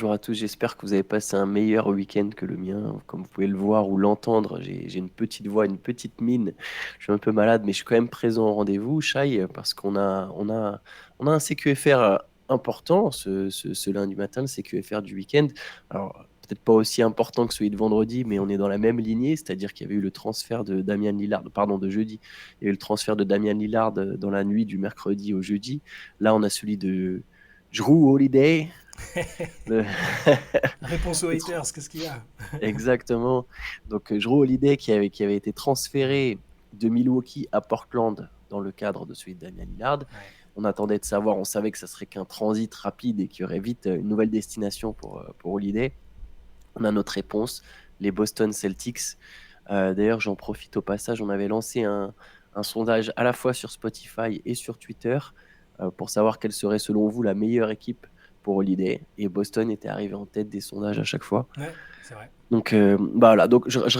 bonjour à tous, j'espère que vous avez passé un meilleur week-end que le mien. Comme vous pouvez le voir ou l'entendre, j'ai une petite voix, une petite mine. Je suis un peu malade, mais je suis quand même présent au rendez-vous, Shai, parce qu'on a un CQFR important ce lundi matin, le CQFR du week-end. Alors, peut-être pas aussi important que celui de vendredi, mais on est dans la même lignée, c'est-à-dire qu'il y avait eu le transfert de Damian Lillard, pardon, de jeudi. Il y a eu le transfert de Damian Lillard dans la nuit du mercredi au jeudi. Là, on a celui de Jrue Holiday. Le- Réponse aux le tr- haters, qu'est-ce qu'il y a? Exactement. Donc, Jrue Holiday qui avait été transféré de Milwaukee à Portland dans le cadre de celui de Damian Lillard. Ouais. On attendait de savoir, on savait que ça serait qu'un transit rapide et qu'il y aurait vite une nouvelle destination pour Holiday. On a notre réponse, les Boston Celtics. D'ailleurs, j'en profite au passage, on avait lancé un sondage à la fois sur Spotify et sur Twitter pour savoir quelle serait selon vous la meilleure équipe pour Holiday. Et Boston était arrivé en tête des sondages à chaque fois. Ouais, c'est vrai. Donc bah voilà, donc je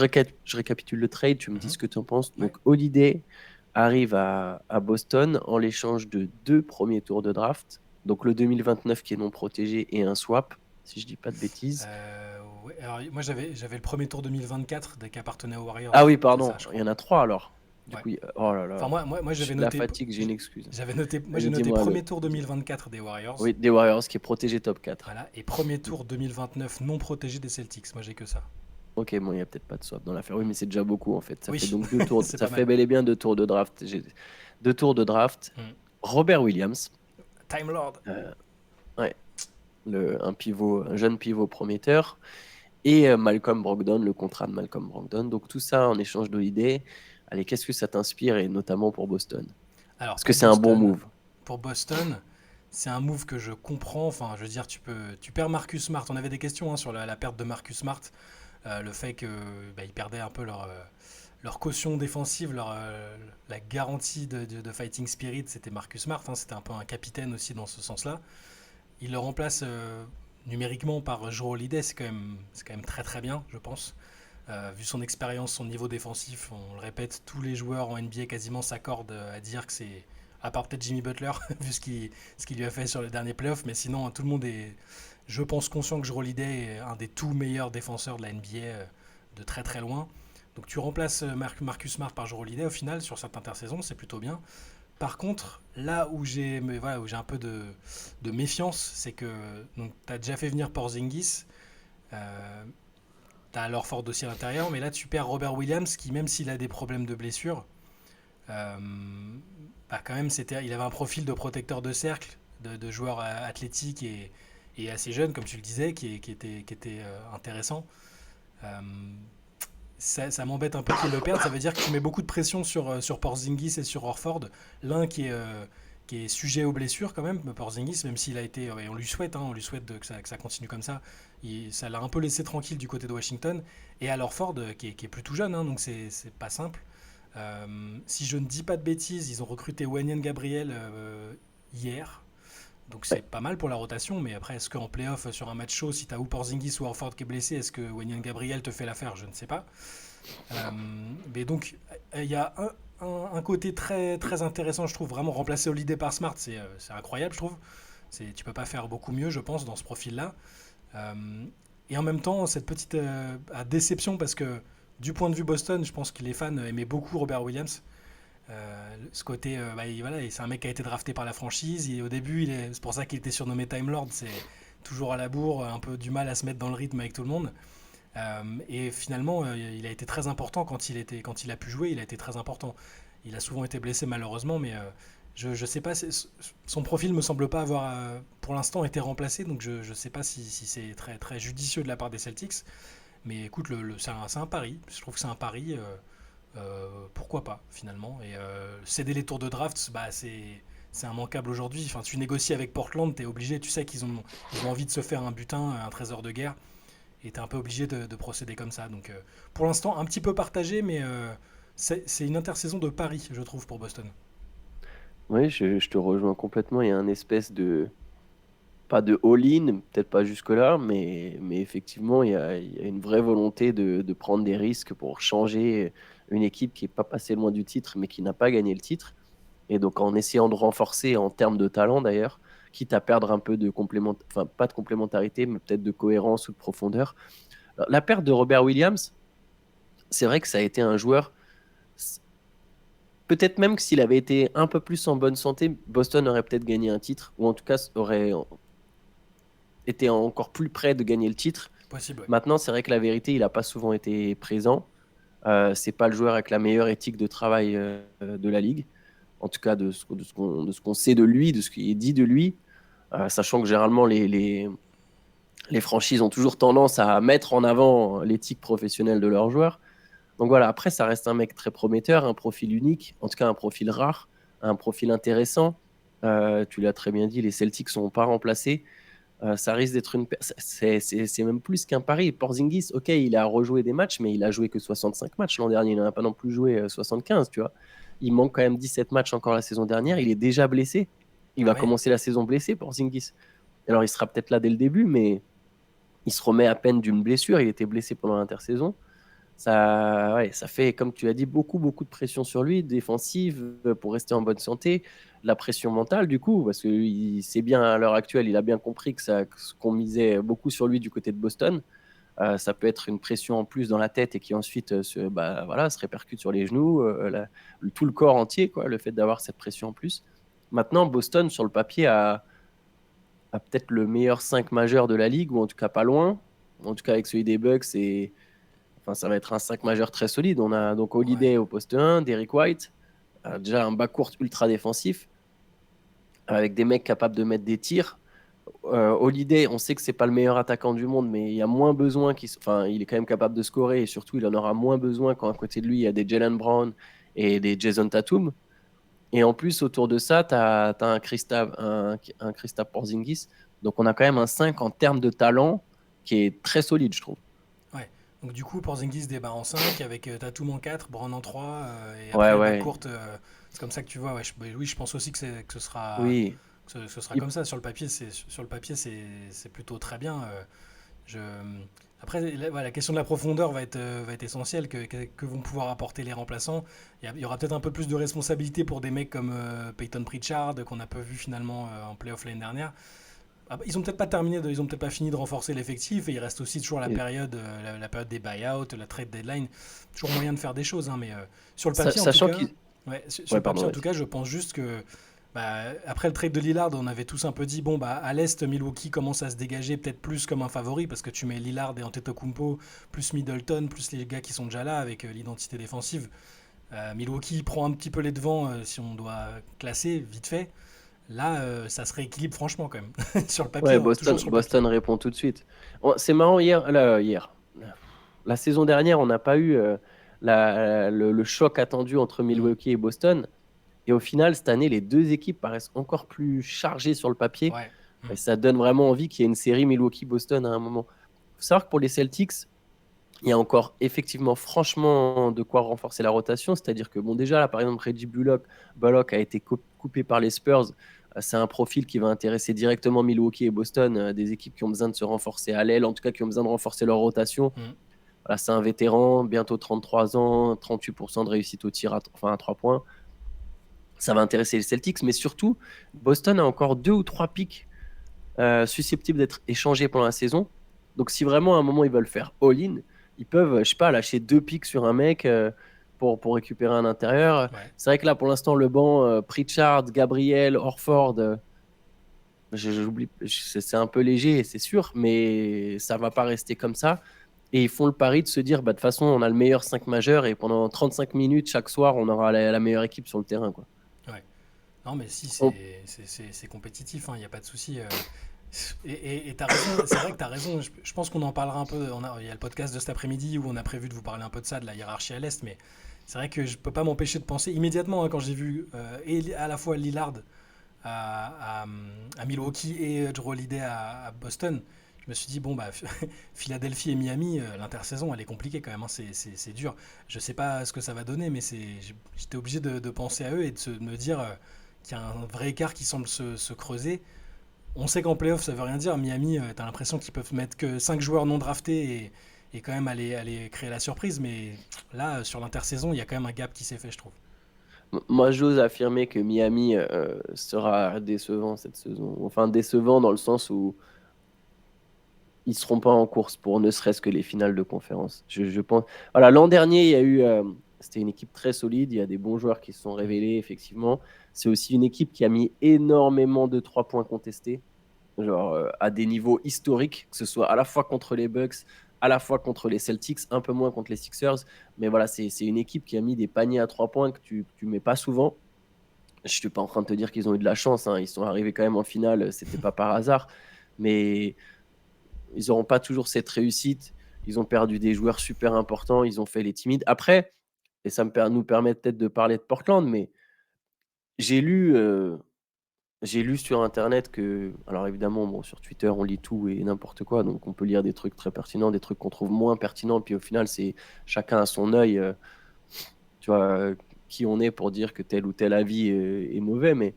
récapitule le trade, tu me dis Mhm. ce que tu en penses. Ouais. Donc Holiday arrive à Boston en l'échange de 2 premiers tours de draft. Donc le 2029 qui est non protégé et un swap, si je dis pas de bêtises. Ouais, alors, moi, j'avais le premier tour 2024 dès qu'appartenait aux Ah Warriors. oui, C'est ça, pardon, je il y crois. en a trois alors. Du Ouais. coup, oh là Enfin, là, moi j'ai j'avais de la noté. fatigue, j'ai une excuse. Moi, j'ai Vas-y, noté dis-moi premier tour 2024 des Warriors. Oui, des Warriors qui est protégé top 4. Voilà. Et premier tour 2029 non protégé des Celtics. Moi, j'ai que ça. Ok, bon, il n'y a peut-être pas de swap dans l'affaire. Oui, Mm. mais c'est déjà beaucoup en fait. Ça fait Oui, donc 2 tours. c'est Ça pas fait mal. bel et bien 2 tours de draft. J'ai 2 tours de draft. Mm. Robert Williams, Time Lord. euh, ouais, un jeune pivot prometteur. Et Malcolm Brogdon, le contrat de Malcolm Brogdon. Donc tout ça en échange d'idées. Allez, qu'est-ce que ça t'inspire et notamment pour Boston? Alors, Est-ce que c'est un bon move? Pour Boston, c'est un move que je comprends. Enfin, je veux dire, tu perds Marcus Smart. On avait des questions hein, sur la perte de Marcus Smart. Le fait que ils perdaient un peu leur caution défensive, la garantie de fighting spirit, c'était Marcus Smart. Hein, c'était un peu un capitaine aussi dans ce sens-là. Il le remplace numériquement par Joe Holiday. C'est quand même très très bien, je pense. Vu son expérience, son niveau défensif, on le répète, tous les joueurs en NBA quasiment s'accordent à dire que c'est, à part peut-être Jimmy Butler, vu ce qu'il lui a fait sur le dernier playoff, mais sinon tout le monde est, je pense, conscient que Jrue Holiday est un des tout meilleurs défenseurs de la NBA de très très loin. Donc tu remplaces Marcus Smart par Jrue Holiday au final sur cette intersaison, c'est plutôt bien. Par contre, là où j'ai un peu de méfiance, c'est que tu as déjà fait venir Porzingis, euh, tu as Lorford aussi à l'intérieur, mais là tu perds Robert Williams qui, même s'il a des problèmes de blessure, euh, quand même il avait un profil de protecteur de cercle, de joueur athlétique et assez jeune, comme tu le disais, qui était intéressant. Euh, ça m'embête un peu qu'il le perde. Ça veut dire que tu mets beaucoup de pression sur Porzingis et sur Orford. L'un qui est sujet aux blessures quand même, Porzingis, même s'il a été, et on lui souhaite, hein, que ça continue comme ça. Ça l'a un peu laissé tranquille du côté de Washington. Et à Orford, qui est plutôt jeune, hein, donc c'est pas simple. Si je ne dis pas de bêtises, ils ont recruté Wenyen Gabriel hier. Donc c'est Ouais. pas mal pour la rotation, mais après, est-ce qu'en playoff, sur un match chaud, si tu as ou Porzingis ou Orford qui est blessé, est-ce que Wenyen Gabriel te fait l'affaire? Je ne sais pas. Euh, mais donc, il y a un côté très, très intéressant, je trouve. Vraiment, remplacer Holiday par Smart, c'est incroyable, je trouve. Tu peux pas faire beaucoup mieux, je pense, dans ce profil-là. Euh, et en même temps, cette petite déception, parce que du point de vue Boston, je pense que les fans aimaient beaucoup Robert Williams. Ce côté, voilà, c'est un mec qui a été drafté par la franchise. Au début, c'est pour ça qu'il était surnommé Time Lord. C'est toujours à la bourre, un peu du mal à se mettre dans le rythme avec tout le monde. Et finalement, il a été très important quand il a pu jouer. Il a été très important. Il a souvent été blessé malheureusement, mais je sais pas. Son profil me semble pas avoir, pour l'instant, été remplacé. Donc je sais pas si c'est très très judicieux de la part des Celtics. Mais écoute, c'est un pari. Je trouve que c'est un pari. Pourquoi pas finalement. Et céder les tours de draft, c'est immanquable aujourd'hui. Enfin, tu négocies avec Portland, tu es obligé. Tu sais qu'ils ont envie de se faire un butin, un trésor de guerre et tu es un peu obligé de procéder comme ça. Donc pour l'instant, un petit peu partagé, mais c'est une intersaison de Paris, je trouve, pour Boston. Oui, je te rejoins complètement. Il y a un espèce de, pas de all-in, peut-être pas jusque-là, mais effectivement, il y a une vraie volonté de prendre des risques pour changer une équipe qui n'est pas passée loin du titre, mais qui n'a pas gagné le titre. Et donc, en essayant de renforcer en termes de talent, d'ailleurs, quitte à perdre un peu de enfin pas de complémentarité, mais peut-être de cohérence ou de profondeur. Alors, la perte de Robert Williams, c'est vrai que ça a été un joueur. Peut-être même que s'il avait été un peu plus en bonne santé, Boston aurait peut-être gagné un titre, ou en tout cas aurait été encore plus près de gagner le titre. Possible, ouais. Maintenant, c'est vrai que la vérité, il n'a pas souvent été présent. C'est pas le joueur avec la meilleure éthique de travail de la ligue, en tout cas de ce qu'on sait de lui, de ce qui est dit de lui, sachant que généralement les franchises ont toujours tendance à mettre en avant l'éthique professionnelle de leurs joueurs. Donc voilà, après, ça reste un mec très prometteur, un profil unique, en tout cas un profil rare, un profil intéressant. Tu l'as très bien dit, les Celtics ne sont pas remplacés. Ça risque d'être c'est même plus qu'un pari. Porzingis, ok, il a rejoué des matchs, mais il a joué que 65 matchs l'an dernier. Il n'en a pas non plus joué 75, tu vois. Il manque quand même 17 matchs encore la saison dernière. Il est déjà blessé. Il Ah va ouais? commencer la saison blessé, Porzingis. Alors, il sera peut-être là dès le début, mais il se remet à peine d'une blessure. Il était blessé pendant l'intersaison. Ça fait, comme tu as dit, beaucoup de pression sur lui, défensive, pour rester en bonne santé. La pression mentale, du coup, parce que c'est bien à l'heure actuelle, il a bien compris qu'on misait beaucoup sur lui du côté de Boston. Ça peut être une pression en plus dans la tête et qui ensuite se répercute sur les genoux, tout le corps entier, quoi, le fait d'avoir cette pression en plus. Maintenant, Boston, sur le papier, a peut-être le meilleur 5 majeur de la ligue, ou en tout cas pas loin. En tout cas, avec celui des Bucks, enfin, ça va être un 5 majeur très solide. On a donc Ouais. Holiday au poste 1, Derrick White, déjà un backcourt ultra défensif, avec des mecs capables de mettre des tirs. Holiday, on sait que c'est pas le meilleur attaquant du monde, mais il y a moins besoin enfin, il est quand même capable de scorer, et surtout il en aura moins besoin quand à côté de lui il y a des Jalen Brown et des Jason Tatum. Et en plus, autour de ça, tu as, un Kristaps Porzingis. Donc on a quand même un 5 en termes de talent qui est très solide, je trouve. Ouais. Donc du coup, Porzingis débarre en 5 avec Tatum en 4, Brown en 3 et Ouais, après le ouais, backcourt, c'est comme ça que tu vois. Ouais, oui, je pense aussi que ce sera oui. ce sera Il- comme ça sur le papier. C'est plutôt très bien. Je... Après, la question de la profondeur va être essentielle. Que vont pouvoir apporter les remplaçants? Il y aura peut-être un peu plus de responsabilité pour des mecs comme Peyton Pritchard qu'on a peu vu finalement en playoff l'année dernière. Ah bah, ils ont peut-être pas fini de renforcer l'effectif et il reste aussi toujours et la période des buyouts, la trade deadline. Toujours moyen de faire des choses, hein, mais sur le papier en tout Sachant cas, qu'il. ouais, sur Ouais, le papier pardon, en tout vas-y. cas, je pense juste que bah, après le trade de Lillard, on avait tous un peu dit bon bah à l'est Milwaukee commence à se dégager peut-être plus comme un favori parce que tu mets Lillard et Antetokounmpo plus Middleton plus les gars qui sont déjà là avec l'identité défensive. Milwaukee prend un petit peu les devants si on doit classer vite fait. Là, ça se rééquilibre franchement quand même. Sur le papier, Ouais, hein, toujours sur le papier. Boston répond tout de suite. C'est marrant, la saison dernière, on n'a pas eu le choc attendu entre Mm. Milwaukee et Boston. Et au final, cette année, les deux équipes paraissent encore plus chargées sur le papier. Ouais. Et Mm. ça donne vraiment envie qu'il y ait une série Milwaukee-Boston à un moment. Il faut savoir que pour les Celtics, il y a encore effectivement franchement de quoi renforcer la rotation. C'est-à-dire que, bon, déjà, là, par exemple, Reggie Bullock a été coupé par les Spurs. C'est un profil qui va intéresser directement Milwaukee et Boston, des équipes qui ont besoin de se renforcer à l'aile, en tout cas qui ont besoin de renforcer leur rotation. Mm. Voilà, c'est un vétéran, bientôt 33 ans, 38% de réussite au tir à 3 points. Ça va intéresser les Celtics, mais surtout, Boston a encore 2 ou 3 pics susceptibles d'être échangés pendant la saison. Donc, si vraiment à un moment ils veulent faire all-in, ils peuvent, je sais pas, lâcher 2 pics sur un mec pour récupérer un intérieur. Ouais. C'est vrai que là, pour l'instant, le banc, Pritchard, Gabriel, Horford, c'est un peu léger, c'est sûr, mais ça va pas rester comme ça. Et ils font le pari de se dire, bah, de toute façon, on a le meilleur 5 majeur et pendant 35 minutes chaque soir, on aura la meilleure équipe sur le terrain, quoi. Ouais. Non, mais si, On- c'est compétitif, il n'y a pas de souci. Et t'as raison, c'est vrai que t'as raison. Je pense qu'on en parlera un peu. Il y a le podcast de cet après-midi où on a prévu de vous parler un peu de ça, de la hiérarchie à l'Est, mais c'est vrai que je peux pas m'empêcher de penser immédiatement quand j'ai vu et à la fois Lillard à, à, à Milwaukee et Drew Holiday à Boston. Je me suis dit, bon, bah, Philadelphie et Miami, l'intersaison, elle est compliquée quand même, hein, c'est dur. Je sais pas ce que ça va donner, mais j'étais obligé de penser à eux et de me dire qu'il y a un vrai écart qui semble se creuser. On sait qu'en playoff, ça veut rien dire. Miami, t'as l'impression qu'ils peuvent mettre que 5 joueurs non draftés et quand même aller créer la surprise, mais là, sur l'intersaison, il y a quand même un gap qui s'est fait, je trouve. Moi, j'ose affirmer que Miami sera décevant cette saison. Enfin, décevant dans le sens où ils seront pas en course pour ne serait-ce que les finales de conférence. Je pense. Voilà, l'an dernier, il y a eu. C'était une équipe très solide. Il y a des bons joueurs qui se sont révélés, effectivement. C'est aussi une équipe qui a mis énormément de 3 points contestés, genre à des niveaux historiques, que ce soit à la fois contre les Bucks, à la fois contre les Celtics, un peu moins contre les Sixers. Mais voilà, c'est une équipe qui a mis des paniers à 3 points que tu mets pas souvent. Je suis pas en train de te dire qu'ils ont eu de la chance, hein. Ils sont arrivés quand même en finale, c'était pas par hasard. Mais ils n'auront pas toujours cette réussite. Ils ont perdu des joueurs super importants. Ils ont fait les timides. Après, et ça nous permet peut-être de parler de Portland, mais j'ai lu, euh, j'ai lu sur Internet que, alors évidemment, bon, sur Twitter, on lit tout et n'importe quoi, donc on peut lire des trucs très pertinents, des trucs qu'on trouve moins pertinents, puis au final, c'est chacun à son œil, tu vois, qui on est pour dire que tel ou tel avis est mauvais, mais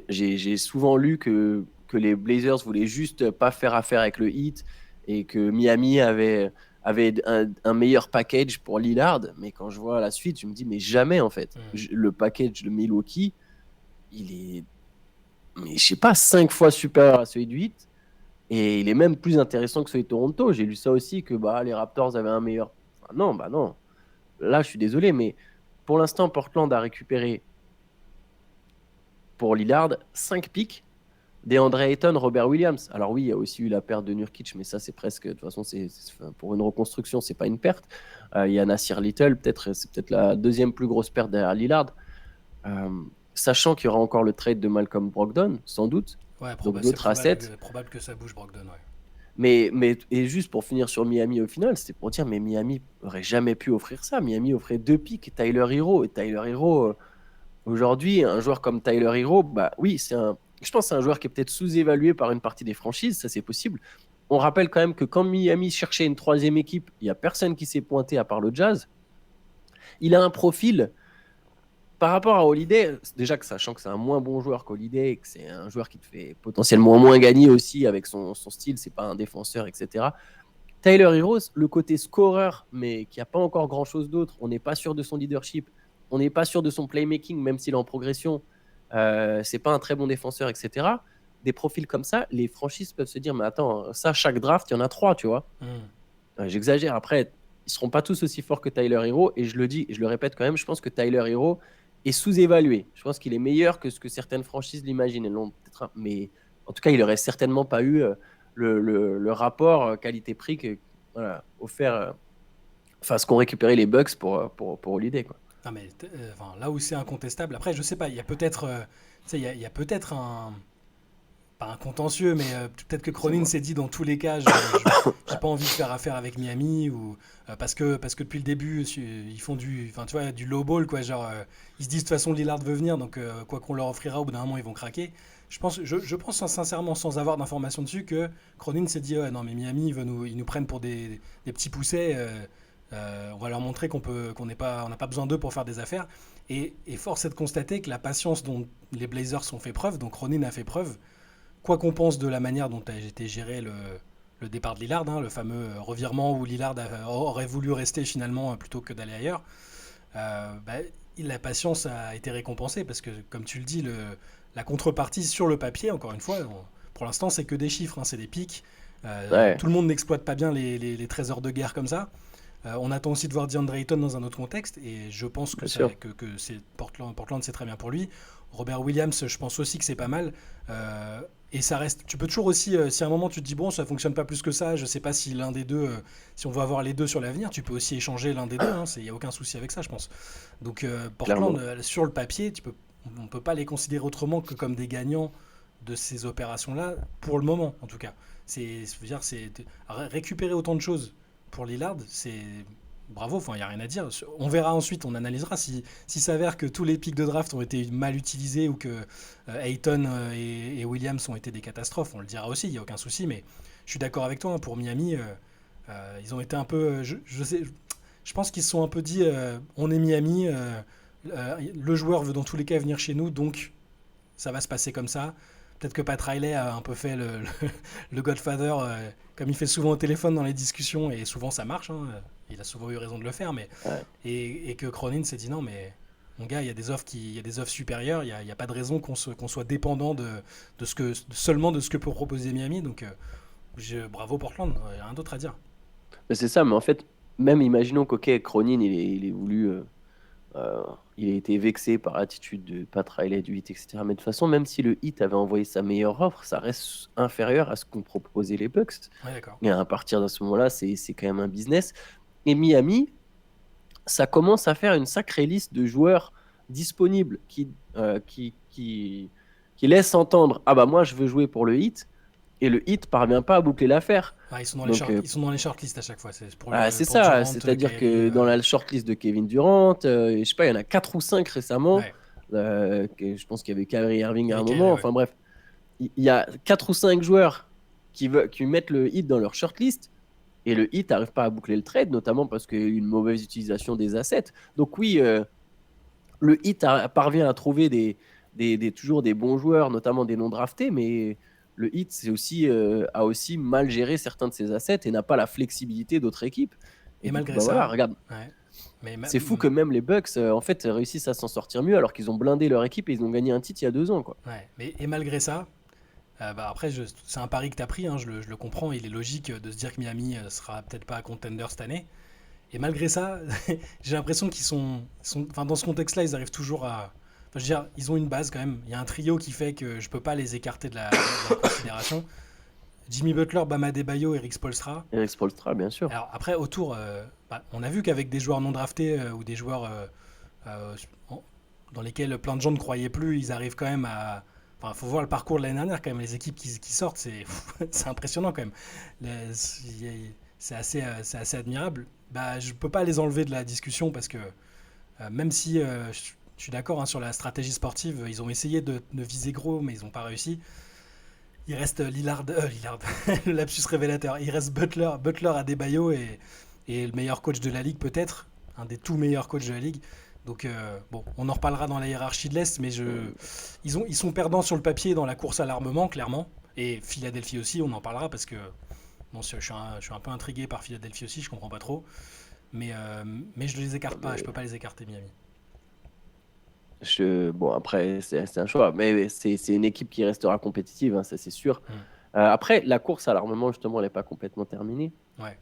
j'ai souvent lu que les Blazers voulaient juste pas faire affaire avec le Heat et que Miami avait un meilleur package pour Lillard. Mais quand je vois la suite, je me dis, mais jamais en fait. Mm. Le package de Milwaukee, il est, mais je sais pas, 5 fois supérieur à celui du Heat. Et il est même plus intéressant que celui de Toronto. J'ai lu ça aussi, que bah, les Raptors avaient un meilleur. Enfin, non, bah non. Là, je suis désolé, mais pour l'instant, Portland a récupéré pour Lillard 5 pics. DeAndre Ayton, Robert Williams. Alors oui, il y a aussi eu la perte de Nurkic, mais ça c'est presque, de toute façon, pour une reconstruction, c'est pas une perte. Il y a Nasir Little, c'est peut-être la deuxième plus grosse perte derrière Lillard. Euh, Sachant qu'il y aura encore le trade de Malcolm Brogdon, sans doute, Ouais, donc c'est d'autres assets. probable que ça bouge Brogdon, ouais. Et juste pour finir sur Miami au final, c'était pour dire, mais Miami aurait jamais pu offrir ça. Miami offrait 2 pics, Tyler Hero. Et Tyler Hero, aujourd'hui, un joueur comme Tyler Hero, bah oui, je pense que c'est un joueur qui est peut-être sous-évalué par une partie des franchises, ça c'est possible. On rappelle quand même que quand Miami cherchait une troisième équipe, il n'y a personne qui s'est pointé à part le Jazz. Il a un profil par rapport à Holiday, déjà que sachant que c'est un moins bon joueur qu'Holiday, que c'est un joueur qui te fait potentiellement moins gagner aussi avec son style, c'est pas un défenseur, etc. Tyler Heroes, le côté scoreur, mais qui n'a pas encore grand-chose d'autre, on n'est pas sûr de son leadership, on n'est pas sûr de son playmaking, même s'il est en progression, c'est pas un très bon défenseur, etc. Des profils comme ça, les franchises peuvent se dire, mais attends, ça, chaque draft, il y en a 3, tu vois. Mm. J'exagère, après, ils seront pas tous aussi forts que Tyler Hero, et je le dis, et je le répète quand même, je pense que Tyler Hero est sous-évalué. Je pense qu'il est meilleur que ce que certaines franchises l'imaginent. Mais en tout cas, il n'aurait certainement pas eu le rapport qualité-prix voilà, offert, enfin, ce qu'ont récupéré les Bucks pour Holiday, quoi. Non, mais enfin, là où c'est incontestable, après, je sais pas, il y a peut-être tu sais, il y a peut-être un. Pas un contentieux, mais peut-être que C'est Cronin moi. s'est dit dans tous les cas, j'ai pas envie de faire affaire avec Miami ou parce que depuis le début ils font du, enfin tu vois, du low ball quoi, genre ils se disent de toute façon Lillard veut venir donc quoi qu'on leur offrira au bout d'un moment ils vont craquer. Je pense sincèrement sans avoir d'informations dessus que Cronin s'est dit ouais, non mais Miami ils nous prennent pour des petits poussets. On va leur montrer qu'on on n'a pas besoin d'eux pour faire des affaires. Et force est de constater que la patience dont les Blazers ont fait preuve, donc Cronin a fait preuve, quoi qu'on pense de la manière dont a été géré le départ de Lillard, hein, le fameux revirement où Lillard aurait voulu rester finalement plutôt que d'aller ailleurs, bah, la patience a été récompensée parce que, comme tu le dis, la contrepartie sur le papier, encore une fois, pour l'instant, c'est que des chiffres, hein, c'est des pics. Ouais, Tout le monde n'exploite pas bien les trésors de guerre comme ça. On attend aussi de voir DeAndre Ayton dans un autre contexte et je pense bien sûr. que c'est Portland c'est très bien pour lui. Robert Williams, je pense aussi que c'est pas mal. Et ça reste. Tu peux toujours aussi, si à un moment tu te dis bon, ça fonctionne pas plus que ça, je sais pas si l'un des deux, si on veut avoir les deux sur l'avenir, tu peux aussi échanger l'un des deux. Il n'y a aucun souci avec ça, je pense. Donc Portland, Clairement. sur le papier, on peut pas les considérer autrement que comme des gagnants de ces opérations-là, pour le moment en tout cas. Je veux dire, récupérer autant de choses pour Lillard, c'est bravo, il n'y a rien à dire. On verra ensuite, on analysera si s'avère que tous les pics de draft ont été mal utilisés ou que Ayton et Williams ont été des catastrophes, on le dira aussi, il n'y a aucun souci, mais je suis d'accord avec toi, hein, pour Miami, ils ont été un peu. Je pense qu'ils se sont un peu dit on est Miami, le joueur veut dans tous les cas venir chez nous, donc ça va se passer comme ça. Peut-être que Pat Riley a un peu fait le Godfather, comme il fait souvent au téléphone dans les discussions, et souvent ça marche, hein, il a souvent eu raison de le faire, Ouais. et que Cronin s'est dit non, mais mon gars, il y a des offres supérieures, il y a pas de raison qu'on soit dépendant seulement de ce que peut proposer Miami. Donc, bravo Portland, il y a rien d'autre à dire. Mais c'est ça, mais en fait, même imaginons qu'ok, Cronin, il est voulu, il a été vexé par l'attitude de Pat Riley du Heat, etc. Mais de toute façon, même si le Heat avait envoyé sa meilleure offre, ça reste inférieur à ce qu'ont proposé les Bucks. Ouais, d'accord. Et à partir de ce moment-là, c'est quand même un business. Et Miami, ça commence à faire une sacrée liste de joueurs disponibles qui laissent entendre, ah bah moi je veux jouer pour le Heat, et le Heat parvient pas à boucler l'affaire. Ah, Donc ils sont dans les shortlists à chaque fois. C'est c'est pour ça, Durant, c'est-à-dire Kyrie. que dans la shortlist de Kevin Durant, je sais pas, il y en a 4 ou 5 récemment, Ouais. je pense qu'il y avait Kyrie Irving Il y à avait un Kyrie, moment, ouais. enfin bref, il y a 4 ou 5 joueurs qui mettent le Heat dans leur shortlist, et le Heat n'arrive pas à boucler le trade, notamment parce qu'il y a eu une mauvaise utilisation des assets. Donc oui, le Heat parvient à trouver toujours des bons joueurs, notamment des non draftés, mais le Heat a aussi mal géré certains de ses assets et n'a pas la flexibilité d'autres équipes. Et Et du coup, malgré bah voilà, ça, regarde, ouais. Mais c'est fou que même les Bucks, en fait, réussissent à s'en sortir mieux alors qu'ils ont blindé leur équipe et ils ont gagné un titre il y a 2 ans, quoi. ouais. Et malgré ça, bah après, c'est un pari que tu as pris, hein, je le comprends. Il est logique de se dire que Miami sera peut-être pas contender cette année. Et malgré ça, j'ai l'impression enfin, dans ce contexte-là, ils arrivent toujours à. Enfin, je veux dire, ils ont une base quand même. Il y a un trio qui fait que je peux pas les écarter de la considération. Jimmy Butler, Bam Adebayo, Eric Spoelstra. Eric Spoelstra, bien sûr. Alors après, autour, bah, on a vu qu'avec des joueurs non draftés ou des joueurs euh, dans lesquels plein de gens ne croyaient plus, ils arrivent quand même à. Enfin, il faut voir le parcours de l'année dernière quand même. Les équipes qui sortent, c'est impressionnant quand même. C'est assez admirable. Bah, je peux pas les enlever de la discussion parce que même si je suis d'accord hein, sur la stratégie sportive, ils ont essayé de viser gros, mais ils n'ont pas réussi. Il reste Lillard le lapsus révélateur. Il reste Butler Adebayo et le meilleur coach de la ligue peut-être, un des tout meilleurs coachs de la ligue. Donc bon, on en reparlera dans la hiérarchie de l'Est, mais ils sont perdants sur le papier dans la course à l'armement, clairement. Et Philadelphie aussi, on en parlera parce que bon, je suis un peu intrigué par Philadelphie aussi, je comprends pas trop. Mais je les écarte pas, je Mais peux pas les écarter Miami. bon, après, c'est un choix, mais c'est une équipe qui restera compétitive, hein, ça c'est sûr. Hmm. Après, la course à l'armement, justement, elle n'est pas complètement terminée. Ouais.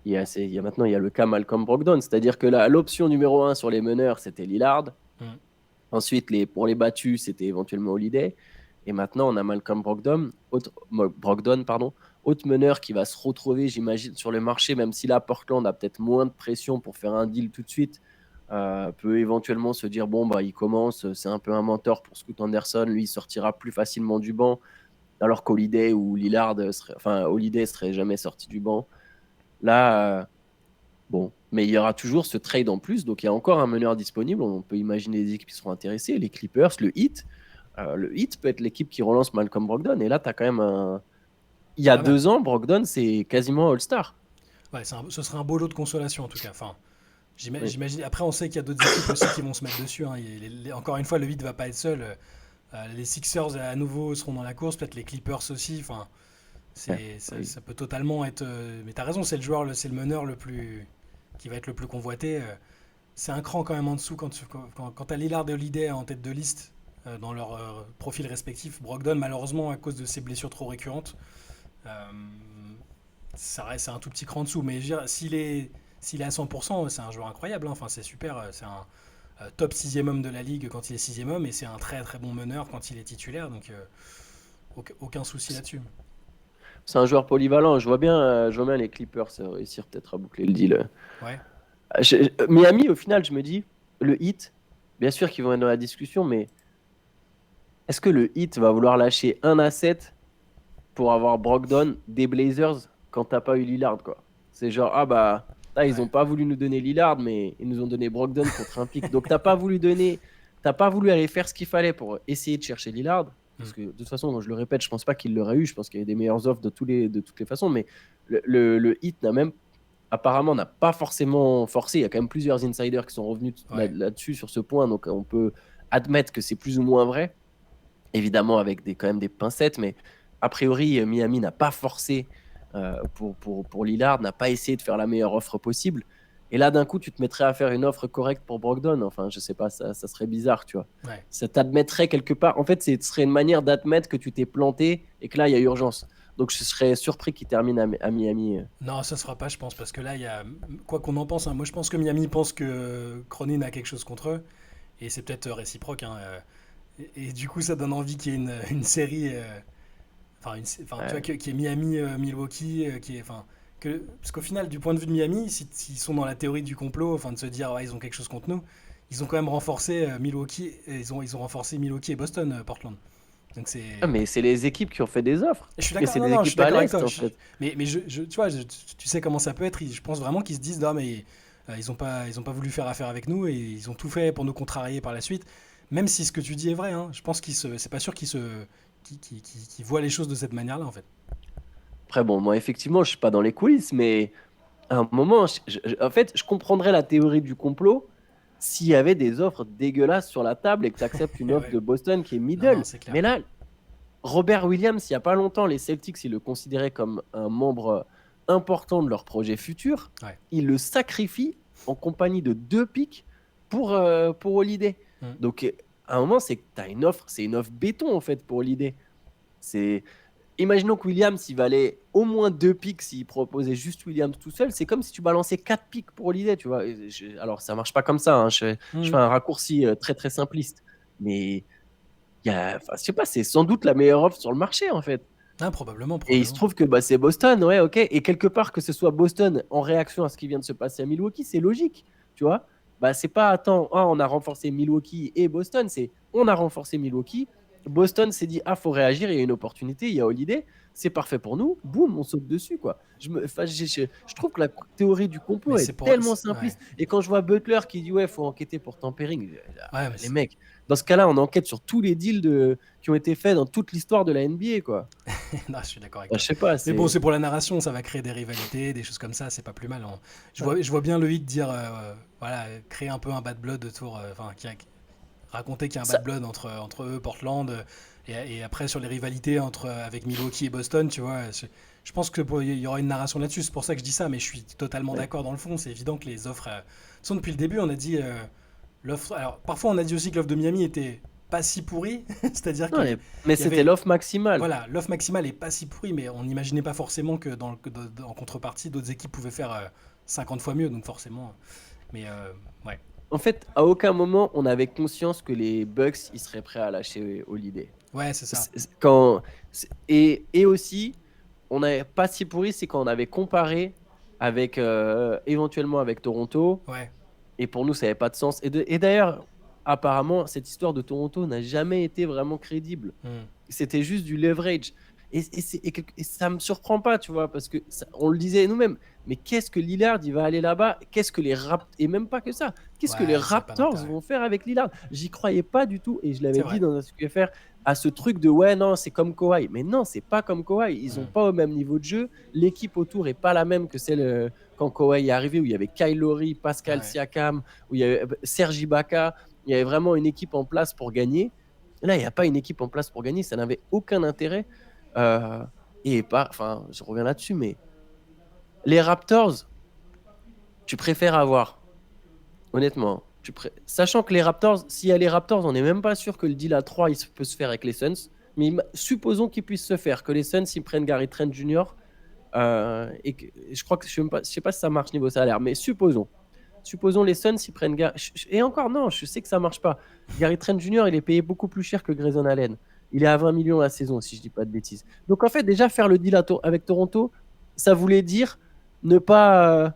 Maintenant, il y a le cas Malcolm Brogdon, c'est-à-dire que l'option numéro un sur les meneurs, c'était Lillard. Hmm. Ensuite, pour les battus, c'était éventuellement Holiday. Et maintenant, on a Malcolm Brogdon, pardon, autre meneur qui va se retrouver, j'imagine, sur le marché, même si là, Portland a peut-être moins de pression pour faire un deal tout de suite. Peut éventuellement se dire, bon, bah, il commence, c'est un peu un mentor pour Scoot Anderson, lui, il sortira plus facilement du banc, alors qu'Holiday ou Lillard, Holiday serait jamais sorti du banc. Là, bon, mais il y aura toujours ce trade en plus, donc il y a encore un meneur disponible. On peut imaginer les équipes qui seront intéressées, les Clippers, le Heat. Le Heat peut être l'équipe qui relance Malcolm Brogdon. Et là, tu as quand même un. Il y a Pas mal. 2 ans, Brogdon, c'est quasiment All-Star. Ouais, ce serait un beau lot de consolation en tout cas. Enfin, Oui. j'imagine. Après, on sait qu'il y a d'autres équipes aussi qui vont se mettre dessus. Hein. Encore une fois, le 8 va pas être seul. Les Sixers à nouveau seront dans la course, peut-être les Clippers aussi. Enfin, Ouais, oui. ça peut totalement être. Mais t'as raison, c'est le joueur, c'est le meneur le plus qui va être le plus convoité. C'est un cran quand même en dessous quand t'as Lillard et Holiday en tête de liste dans leur profil respectif. Brogdon, malheureusement, à cause de ses blessures trop récurrentes, euh, ça reste un tout petit cran en dessous. Mais je veux dire, s'il est à 100%, c'est un joueur incroyable. Hein. Enfin, c'est super. C'est un top sixième homme de la ligue quand il est sixième homme et c'est un très très bon meneur quand il est titulaire. Donc aucun souci là-dessus. C'est un joueur polyvalent. Je vois bien les Clippers réussir peut-être à boucler le deal. Ouais, Miami, au final, je me dis, le Heat, bien sûr qu'ils vont être dans la discussion, mais est-ce que le Heat va vouloir lâcher un asset pour avoir Brogdon des Blazers quand t'as pas eu Lillard, quoi? C'est genre, ah bah, là, ils ouais. ont pas voulu nous donner Lillard, mais ils nous ont donné Brogdon contre un pic. Donc, t'as pas voulu aller faire ce qu'il fallait pour essayer de chercher Lillard. Hmm. Parce que de toute façon, je le répète, je pense pas qu'il l'aurait eu. Je pense qu'il y avait des meilleures offres de toutes les façons. Mais le Heat apparemment, n'a pas forcément forcé. Il y a quand même plusieurs insiders qui sont revenus Ouais. là-dessus, sur ce point. Donc, on peut admettre que c'est plus ou moins vrai. Évidemment, avec quand même des pincettes. Mais a priori, Miami n'a pas forcé pour Lillard, n'a pas essayé de faire la meilleure offre possible. Et là, d'un coup, tu te mettrais à faire une offre correcte pour Brogdon. Enfin, je sais pas, ça serait bizarre, tu vois. Ouais. Ça t'admettrait quelque part. En fait, ce serait une manière d'admettre que tu t'es planté et que là, il y a urgence. Donc, je serais surpris qu'il termine à Miami. Non, ça se fera pas, je pense, parce que là, il y a. Quoi qu'on en pense, hein, moi je pense que Miami pense que Cronin a quelque chose contre eux, et c'est peut-être réciproque. Hein, et du coup, ça donne envie qu'il y ait une série. Enfin, tu vois, Ouais. qui est Miami-Milwaukee, qui est. Enfin, parce qu'au final, du point de vue de Miami, s'ils sont dans la théorie du complot, enfin, de se dire, ouais, ils ont quelque chose contre nous, ils ont quand même renforcé Milwaukee, et ils ont renforcé Milwaukee et Boston, Portland. Donc c'est. Ah, mais c'est les équipes qui ont fait des offres. Je suis Et d'accord, c'est non, des non, je suis équipes à d'accord avec l'Est, toi. en fait. Mais tu vois, tu sais comment ça peut être. Je pense vraiment qu'ils se disent, non, mais ils ont pas voulu faire affaire avec nous et ils ont tout fait pour nous contrarier par la suite. Même si ce que tu dis est vrai, hein, je pense c'est pas sûr qu'ils voient les choses de cette manière-là, en fait. Après, bon, moi, effectivement, je suis pas dans les coulisses, mais à un moment, en fait, je comprendrais la théorie du complot s'il y avait des offres dégueulasses sur la table et que tu acceptes une offre Ouais. de Boston qui est Non, non, middle. c'est clair. Mais là, Robert Williams, il n'y a pas longtemps, les Celtics, ils le considéraient comme un membre important de leur projet futur. Ouais. Ils le sacrifient en compagnie de 2 pics pour Holiday. Mm. Donc, à un moment, c'est que tu as une offre, c'est une offre béton, en fait, pour Holiday. C'est Imaginons que Williams, il valait au moins 2 pics s'il proposait juste Williams tout seul. C'est comme si tu balançais 4 pics pour Holiday, tu vois. Alors, ça marche pas comme ça. Hein. Je fais Mm. un raccourci très, très simpliste. Mais enfin, je sais pas, c'est sans doute la meilleure offre sur le marché, en fait. Ah, probablement, Et il se probablement. trouve que bah, c'est Boston, ouais, ok. Et quelque part, que ce soit Boston en réaction à ce qui vient de se passer à Milwaukee, c'est logique, tu vois. Bah, c'est pas, attends, on a renforcé Milwaukee et Boston, c'est on a renforcé Milwaukee. Boston s'est dit, faut réagir, il y a une opportunité, il y a Holiday, c'est parfait pour nous, boum, on saute dessus, quoi. Je trouve que la théorie du Mais complot c'est est pour. tellement Ouais. simpliste. Et quand je vois Butler qui dit, ouais, faut enquêter pour tampering, Ouais, mais les mecs, dans ce cas-là, on enquête sur tous les deals qui ont été faits dans toute l'histoire de la NBA, quoi. non, je suis d'accord avec Bah, toi. je sais pas, Mais bon, c'est. c'est pour la narration, ça va créer des rivalités, des choses comme ça, c'est pas plus mal. Hein. Je vois bien le hit dire, voilà, créer un peu un bad blood autour, enfin, raconter qu'il y a un Ça, bad blood entre eux, Portland, et après sur les rivalités avec Milwaukee et Boston, tu vois. Je pense qu'il y aura une narration là-dessus, c'est pour ça que je dis ça, mais je suis totalement ouais. d'accord dans le fond. C'est évident que les offres. De toute façon, depuis le début, on a dit. L'offre. Alors, parfois, on a dit aussi que l'offre de Miami était pas si pourrie, c'est-à-dire Non, qu'il mais y c'était avait. l'offre maximale. Voilà, l'offre maximale est pas si pourrie, mais on n'imaginait pas forcément en contrepartie, d'autres équipes pouvaient faire 50 fois mieux, donc forcément. Mais ouais, En fait, à aucun moment, on avait conscience que les Bucks, ils seraient prêts à lâcher Holiday. ouais, c'est ça. Et aussi, on n'avait pas si pourri, c'est quand on avait comparé avec éventuellement avec Toronto. Ouais. Et pour nous, ça n'avait pas de sens. Et d'ailleurs, apparemment, cette histoire de Toronto n'a jamais été vraiment crédible. Hmm. C'était juste du leverage. Et ça me surprend pas, tu vois, parce que on le disait nous-mêmes. Mais qu'est-ce que Lillard, il va aller là-bas? Qu'est-ce que les Raptors, et même pas que ça, qu'est-ce que les Ouais, ça n'a pas Raptors d'intérêt. vont faire avec Lillard? J'y croyais pas du tout, et je C'est l'avais dit vrai. dans un SQFR, à ce truc de ouais, non, c'est comme Kawhi. Mais non, c'est pas comme Kawhi. Ils ont Hmm. pas au même niveau de jeu. L'équipe autour est pas la même que celle quand Kawhi est arrivé, où il y avait Kyle Lowry, Pascal Ouais. Siakam, où il y avait Serge Ibaka. Il y avait vraiment une équipe en place pour gagner. Là, il n'y a pas une équipe en place pour gagner. Ça n'avait aucun intérêt. Euh, enfin, je reviens là-dessus, mais les Raptors, tu préfères avoir, honnêtement, sachant que les Raptors, s'il y a les Raptors, on n'est même pas sûr que le deal à 3 il peut se faire avec les Suns. Mais supposons qu'il puisse se faire, que les Suns ils prennent Gary Trent Jr. Et je crois que je ne sais pas si ça marche niveau salaire, mais supposons les Suns ils prennent et encore non, je sais que ça marche pas. Gary Trent Jr. il est payé beaucoup plus cher que Grayson Allen. Il est à 20 millions la saison, si je dis pas de bêtises. Donc en fait, déjà faire le deal avec Toronto, ça voulait dire ne pas.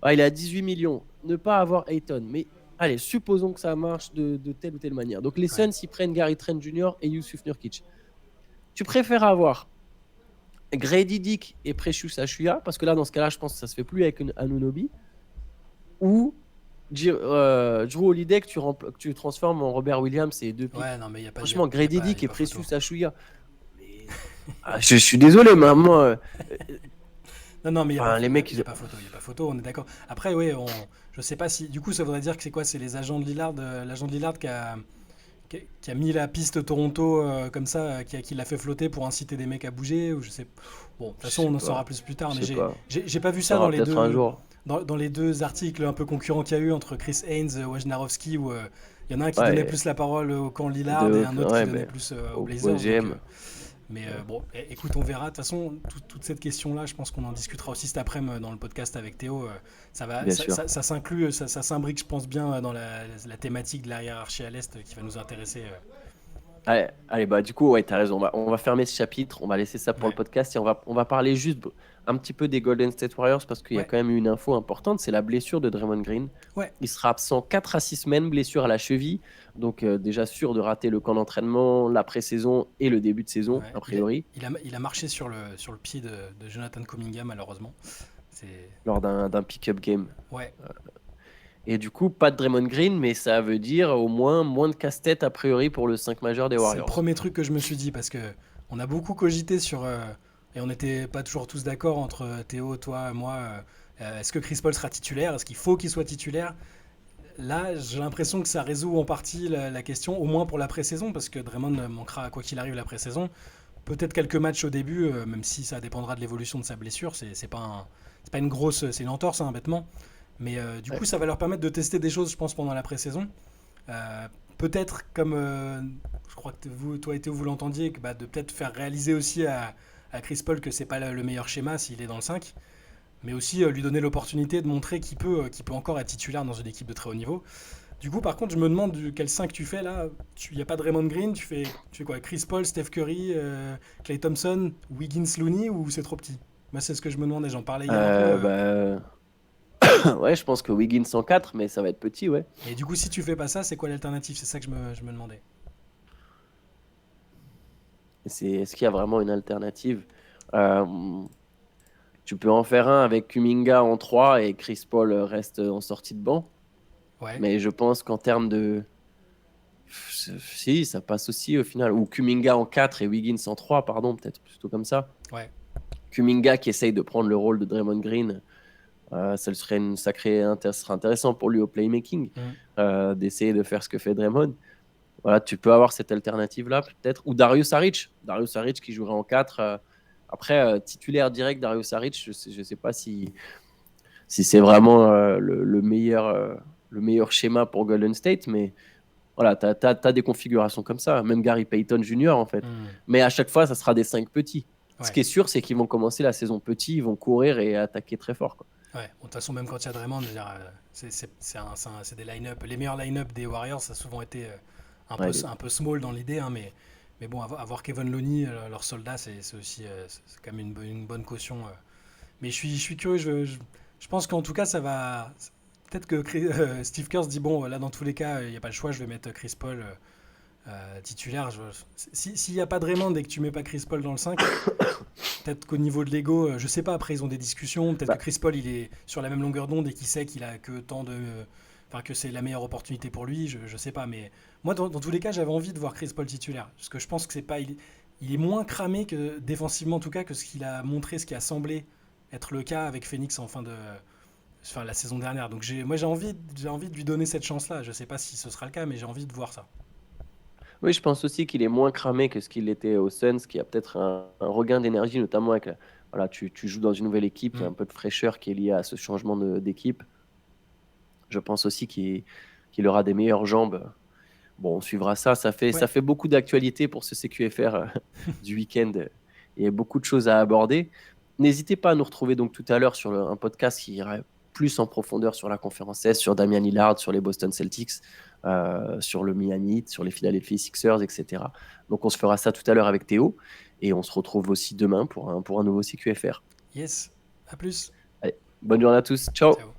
Il est à 18 millions, ne pas avoir Ayton. Mais allez, supposons que ça marche de telle ou telle manière. Donc les Ouais. Suns, ils prennent Gary Trent Jr. et Yusuf Nurkic. Tu préfères avoir Grady Dick et Precious Achiuwa, parce que là, dans ce cas-là, je pense que ça se fait plus avec Anunoby, ou Drew Holiday que tu transformes en Robert Williams et 2 pics. Ouais, non, mais il n'y a pas, Franchement, Grady y Dick a et pas photo. Precious Achiuwa. Mais... je suis désolé, mais moi, Non, non, mais les mecs, y a pas photo, y a pas photo, on est d'accord. Après, oui, je sais pas si. Du coup, ça voudrait dire que c'est quoi? C'est les agents de Lillard, l'agent de Lillard qui a mis la piste Toronto comme ça, qui l'a fait flotter pour inciter des mecs à bouger, ou je sais. Bon, de toute je façon, sais on en saura pas. plus tard, Je mais sais pas. j'ai pas vu On ça dans saura les peut-être un deux. jour. dans les deux articles un peu concurrents qu'il y a eu entre Chris Haynes et Wojnarowski, où il y en a un qui donnait Ouais, plus la parole au camp Lillard et un autre qui ouais, donnait mais plus aux au Blazers. Donc, GM. mais Ouais, bon, écoute, on verra. De toute façon, toute cette question-là, je pense qu'on en discutera aussi cet après-midi dans le podcast avec Théo. bien sûr. Ça s'inclut, ça s'imbrique, je pense, bien dans la thématique de la hiérarchie à l'Est qui va nous intéresser. Allez, bah du coup, ouais, t'as raison. On va fermer ce chapitre, on va laisser ça pour le Ouais, podcast et on va parler juste un petit peu des Golden State Warriors parce qu'il y a ouais, quand même eu une info importante, c'est la blessure de Draymond Green. ouais. Il sera absent 4 à 6 semaines, blessure à la cheville, donc déjà sûr de rater le camp d'entraînement, la pré-saison et le début de saison, Ouais. a priori, Il a marché sur le pied de Jonathan Kuminga, malheureusement. C'est... lors d'un pick-up game. Ouais, Et du coup, pas de Draymond Green, mais ça veut dire au moins de casse-tête a priori pour le 5 majeur des c'est le Warriors. premier truc que je me suis dit parce que on a beaucoup cogité sur. Et on n'était pas toujours tous d'accord entre Théo, toi, moi. Est-ce que Chris Paul sera titulaire? Est-ce qu'il faut qu'il soit titulaire? Là, j'ai l'impression que ça résout en partie la question, au moins pour la pré-saison, parce que Draymond manquera quoi qu'il arrive la pré-saison. Peut-être quelques matchs au début, même si ça dépendra de l'évolution de sa blessure. C'est pas une grosse, c'est une entorse, hein, bêtement. Mais du Ouais. coup, ça va leur permettre de tester des choses, je pense, pendant la pré-saison. Euh, Peut-être comme je crois que vous, toi et Théo, vous l'entendiez, que, bah, de peut-être faire réaliser aussi à Chris Paul que c'est pas le meilleur schéma s'il est dans le 5, mais aussi lui donner l'opportunité de montrer qu'il peut encore être titulaire dans une équipe de très haut niveau. Du coup, par contre, je me demande quel 5 tu fais là. Il n'y a pas de Raymond Green, tu fais quoi? Chris Paul, Steph Curry, Klay Thompson, Wiggins, Looney, ou c'est trop petit? Moi, c'est ce que je me demandais, j'en parlais hier un peu. Bah, ouais, je pense que Wiggins en 4, mais ça va être petit, ouais. Et du coup, si tu fais pas ça, c'est quoi l'alternative? C'est ça que je me demandais. Est-ce qu'il y a vraiment une alternative? Euh, Tu peux en faire un avec Kuminga en 3 et Chris Paul reste en sortie de banc. Ouais, Mais je pense qu'en termes de. Si, ça passe aussi au final. Ou Kuminga en 4 et Wiggins en 3, pardon, peut-être plutôt comme ça. ouais. Kuminga qui essaye de prendre le rôle de Draymond Green, ça serait ça serait intéressant pour lui au playmaking, Mm. d'essayer de faire ce que fait Draymond. Voilà, tu peux avoir cette alternative-là, peut-être. Ou Darius Saric. Darius Saric qui jouerait en 4. Après, titulaire direct, Darius Saric, je sais pas si c'est vraiment le meilleur schéma pour Golden State, mais voilà, tu as des configurations comme ça. Même Gary Payton Jr., en fait. Mm. Mais à chaque fois, ça sera des 5 petits. Ce Ouais. qui est sûr, c'est qu'ils vont commencer la saison petits, ils vont courir et attaquer très fort, quoi. Ouais, bon, de toute façon, même quand il y a Draymond, je veux dire, c'est des line-up. Les meilleurs line-up des Warriors, ça a souvent été Ouais, un peu small dans l'idée, hein, mais bon, avoir Kevin Looney, leur soldat, c'est aussi c'est quand même une bonne caution. Mais je suis curieux, je pense qu'en tout cas, ça va. Peut-être que Steve Kerr se dit, bon, là, dans tous les cas, il n'y a pas le choix, je vais mettre Chris Paul titulaire. S'il n'y a pas de Draymond et que tu mets pas Chris Paul dans le 5, peut-être qu'au niveau de l'ego, je sais pas, après ils ont des discussions, peut-être que bah, Chris Paul il est sur la même longueur d'onde et qu'il sait qu'il a que tant de. Enfin, que c'est la meilleure opportunité pour lui, je sais pas, mais moi dans tous les cas j'avais envie de voir Chris Paul titulaire, parce que je pense que c'est pas. Il est moins cramé que défensivement en tout cas que ce qu'il a montré, ce qui a semblé être le cas avec Phoenix en fin la saison dernière. Donc moi j'ai envie de lui donner cette chance-là. Je sais pas si ce sera le cas, mais j'ai envie de voir ça. oui, je pense aussi qu'il est moins cramé que ce qu'il était au Suns, qui a peut-être un regain d'énergie, notamment avec voilà, tu joues dans une nouvelle équipe, il y a Mm. un peu de fraîcheur qui est lié à ce changement d'équipe. Je pense aussi qu'il aura des meilleures jambes. Bon, on suivra ça. Ça Ouais, fait beaucoup d'actualité pour ce CQFR du week-end et beaucoup de choses à aborder. N'hésitez pas à nous retrouver donc tout à l'heure sur un podcast qui ira plus en profondeur sur la conférence S, sur Damian Lillard, sur les Boston Celtics, sur le Miami Heat, sur les Philadelphia Sixers, etc. Donc on se fera ça tout à l'heure avec Théo et on se retrouve aussi demain pour un nouveau CQFR. yes, à plus. Allez, bonne journée à tous. Ciao. Ciao.